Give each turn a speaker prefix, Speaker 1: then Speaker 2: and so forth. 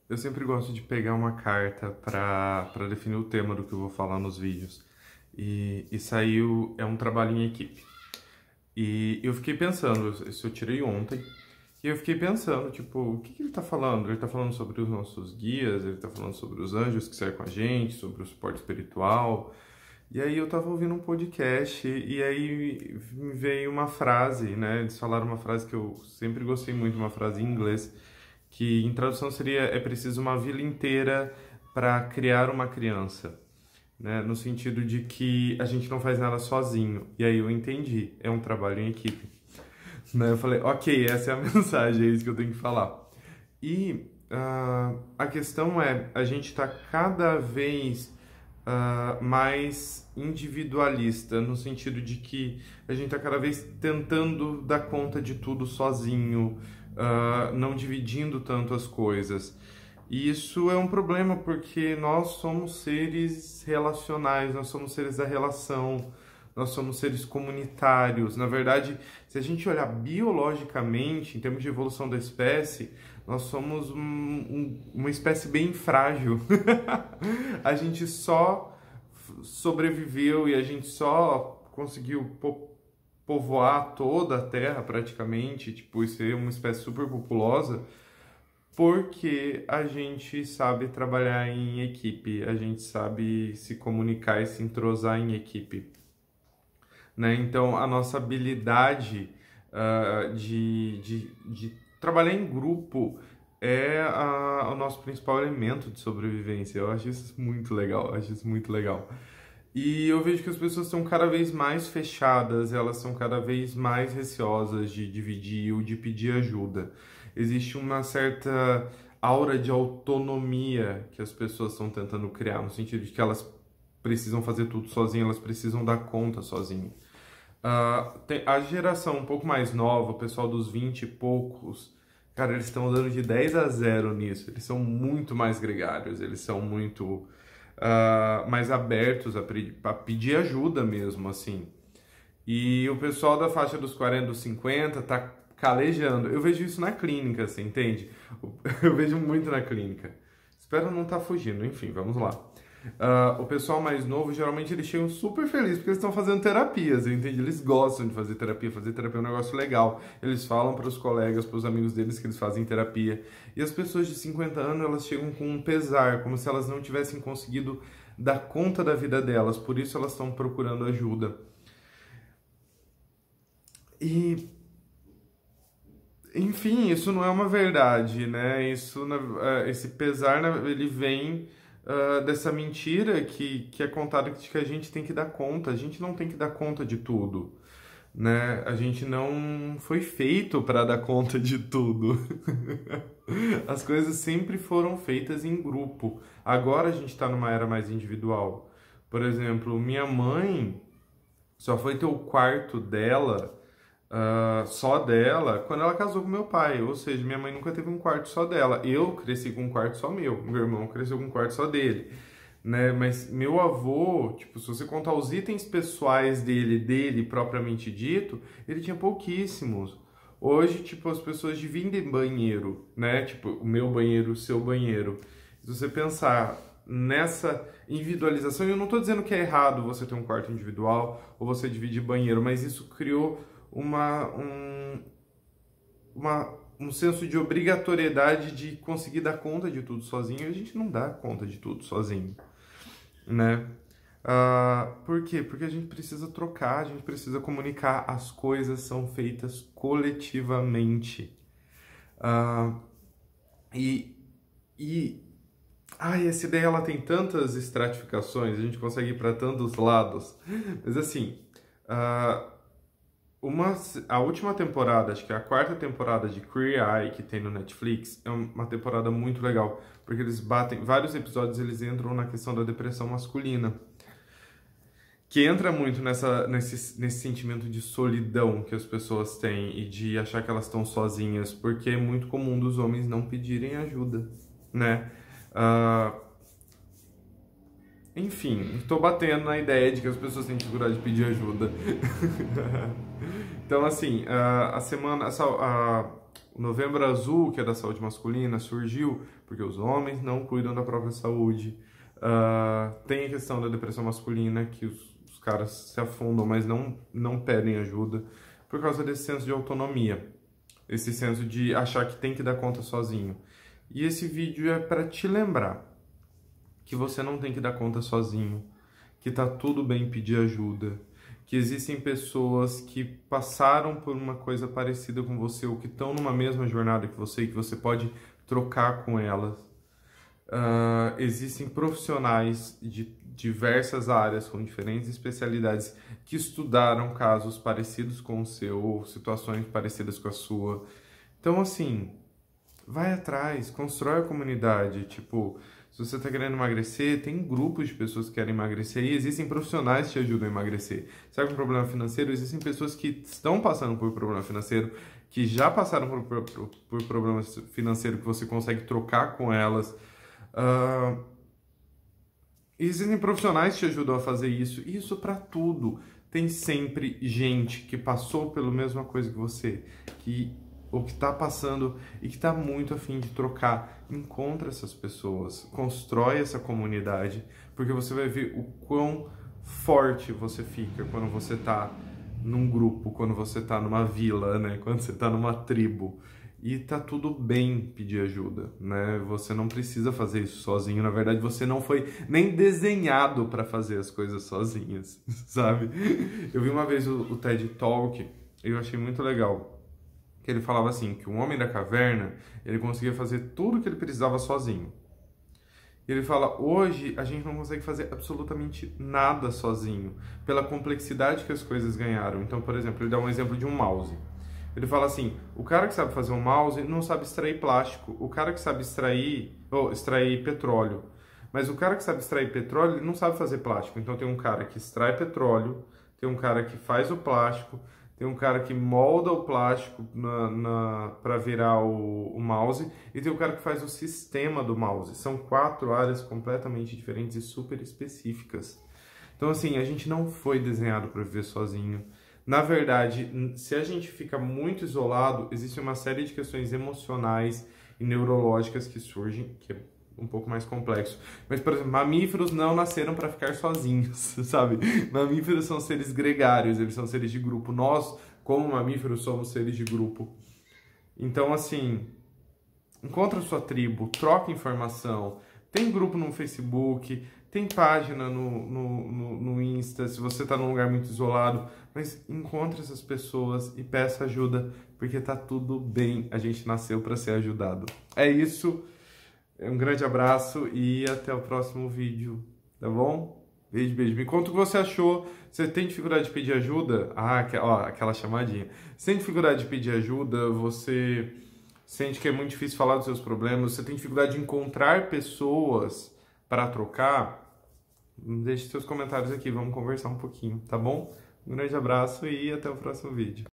Speaker 1: Eu sempre gosto de pegar uma carta para definir o tema do que eu vou falar nos vídeos. E saiu, é um trabalho em equipe. E eu fiquei pensando, isso eu tirei ontem, e eu fiquei pensando, tipo, o que ele tá falando? Ele tá falando sobre os nossos guias, ele tá falando sobre os anjos que saem com a gente, sobre o suporte espiritual. E aí eu tava ouvindo um podcast e aí me veio uma frase, né? Eles falaram uma frase que eu sempre gostei muito, uma frase em inglês, que em tradução seria: é preciso uma vila inteira para criar uma criança, né? No sentido de que a gente não faz nada sozinho. E aí eu entendi, é um trabalho em equipe. Né? Eu falei, ok, essa é a mensagem, é isso que eu tenho que falar. E a questão é, a gente está cada vez mais individualista, no sentido de que a gente está cada vez tentando dar conta de tudo sozinho, não dividindo tanto as coisas. E isso é um problema porque nós somos seres relacionais, nós somos seres da relação, nós somos seres comunitários. Na verdade, se a gente olhar biologicamente, em termos de evolução da espécie, nós somos uma espécie bem frágil. A gente só sobreviveu e a gente só conseguiu povoar toda a Terra praticamente, tipo, e ser uma espécie super populosa, porque a gente sabe trabalhar em equipe, a gente sabe se comunicar e se entrosar em equipe, né? Então, a nossa habilidade de trabalhar em grupo é o nosso principal elemento de sobrevivência. Eu acho isso muito legal, acho isso muito legal. E eu vejo que as pessoas estão cada vez mais fechadas, elas são cada vez mais receosas de dividir ou de pedir ajuda. Existe uma certa aura de autonomia que as pessoas estão tentando criar, no sentido de que elas precisam fazer tudo sozinhas, elas precisam dar conta sozinhas. A geração um pouco mais nova, o pessoal dos 20 e poucos, cara, eles estão dando de 10-0 nisso. Eles são muito mais gregários, eles são muito mais abertos a pedir ajuda mesmo, assim. E o pessoal da faixa dos 40, dos 50 tá calejando. Eu vejo isso na clínica, você entende? Eu vejo muito na clínica. Espero não estar fugindo, enfim, vamos lá. O pessoal mais novo, geralmente eles chegam super felizes porque eles estão fazendo terapias, eu entendi? Eles gostam de fazer terapia é um negócio legal. Eles falam para os colegas, para os amigos deles que eles fazem terapia. E as pessoas de 50 anos, elas chegam com um pesar, como se elas não tivessem conseguido dar conta da vida delas, por isso elas estão procurando ajuda. E, enfim, isso não é uma verdade, né? Esse pesar, ele vem dessa mentira que é contada de que a gente tem que dar conta. A gente não tem que dar conta de tudo, né? A gente não foi feito para dar conta de tudo. As coisas sempre foram feitas em grupo. Agora a gente está numa era mais individual. Por exemplo, minha mãe só foi ter o quarto dela, só dela, quando ela casou com meu pai. Ou seja, minha mãe nunca teve um quarto só dela. Eu cresci com um quarto só meu irmão cresceu com um quarto só dele, né? Mas meu avô, tipo, se você contar os itens pessoais dele propriamente dito, ele tinha pouquíssimos. Hoje, tipo, as pessoas dividem banheiro, né? Tipo, o meu banheiro, o seu banheiro. Se você pensar nessa individualização, e eu não estou dizendo que é errado você ter um quarto individual ou você dividir banheiro, mas isso criou um senso de obrigatoriedade de conseguir dar conta de tudo sozinho, e a gente não dá conta de tudo sozinho, né? Por quê? Porque a gente precisa trocar, a gente precisa comunicar, as coisas são feitas coletivamente. Ah, e, essa ideia ela tem tantas estratificações, a gente consegue ir para tantos lados, mas assim, a última temporada, acho que é a quarta temporada de Queer Eye que tem no Netflix, é uma temporada muito legal, porque eles batem, vários episódios eles entram na questão da depressão masculina, que entra muito nesse sentimento de solidão que as pessoas têm e de achar que elas estão sozinhas, porque é muito comum dos homens não pedirem ajuda, né? Enfim, estou batendo na ideia de que as pessoas têm dificuldade de pedir ajuda. Então, assim, O Novembro Azul, que é da saúde masculina, surgiu porque os homens não cuidam da própria saúde. Tem a questão da depressão masculina, que os caras se afundam, mas não pedem ajuda, por causa desse senso de autonomia, esse senso de achar que tem que dar conta sozinho. E esse vídeo é para te lembrar que você não tem que dar conta sozinho, que tá tudo bem pedir ajuda, que existem pessoas que passaram por uma coisa parecida com você ou que estão numa mesma jornada que você e que você pode trocar com elas. Existem profissionais de diversas áreas, com diferentes especialidades, que estudaram casos parecidos com o seu ou situações parecidas com a sua. Então, assim, vai atrás, constrói a comunidade. Tipo, se você está querendo emagrecer, tem grupos de pessoas que querem emagrecer e existem profissionais que te ajudam a emagrecer. Sabe, com problema financeiro, existem pessoas que estão passando por problema financeiro, que já passaram por problema financeiro, que você consegue trocar com elas. Existem profissionais que te ajudam a fazer isso. E isso para tudo. Tem sempre gente que passou pela mesma coisa que você, ou que está passando e que está muito a fim de trocar. Encontra essas pessoas, constrói essa comunidade, porque você vai ver o quão forte você fica quando você está num grupo, quando você está numa vila, né? Quando você está numa tribo. E tá tudo bem pedir ajuda, né? Você não precisa fazer isso sozinho. Na verdade, você não foi nem desenhado para fazer as coisas sozinhas, sabe? Eu vi uma vez o TED Talk e eu achei muito legal. Que ele falava assim, que o homem da caverna, ele conseguia fazer tudo que ele precisava sozinho. E ele fala, hoje a gente não consegue fazer absolutamente nada sozinho, pela complexidade que as coisas ganharam. Então, por exemplo, ele dá um exemplo de um mouse. Ele fala assim, o cara que sabe fazer um mouse não sabe extrair plástico, o cara que sabe extrair petróleo. Mas o cara que sabe extrair petróleo, ele não sabe fazer plástico. Então tem um cara que extrai petróleo, tem um cara que faz o plástico, tem um cara que molda o plástico para virar o mouse e tem um cara que faz o sistema do mouse. São 4 áreas completamente diferentes e super específicas. Então, assim, a gente não foi desenhado para viver sozinho. Na verdade, se a gente fica muito isolado, existe uma série de questões emocionais e neurológicas que surgem, que é um pouco mais complexo. Mas, por exemplo, mamíferos não nasceram para ficar sozinhos, sabe? Mamíferos são seres gregários, eles são seres de grupo. Nós, como mamíferos, somos seres de grupo. Então, assim, encontra a sua tribo, troca informação. Tem grupo no Facebook, tem página no Insta, se você está num lugar muito isolado. Mas encontre essas pessoas e peça ajuda, porque tá tudo bem. A gente nasceu para ser ajudado. É isso. Um grande abraço e até o próximo vídeo, tá bom? Beijo, beijo. Me conta o que você achou. Você tem dificuldade de pedir ajuda? Aquela chamadinha. Você tem dificuldade de pedir ajuda? Você sente que é muito difícil falar dos seus problemas? Você tem dificuldade de encontrar pessoas para trocar? Deixe seus comentários aqui, vamos conversar um pouquinho, tá bom? Um grande abraço e até o próximo vídeo.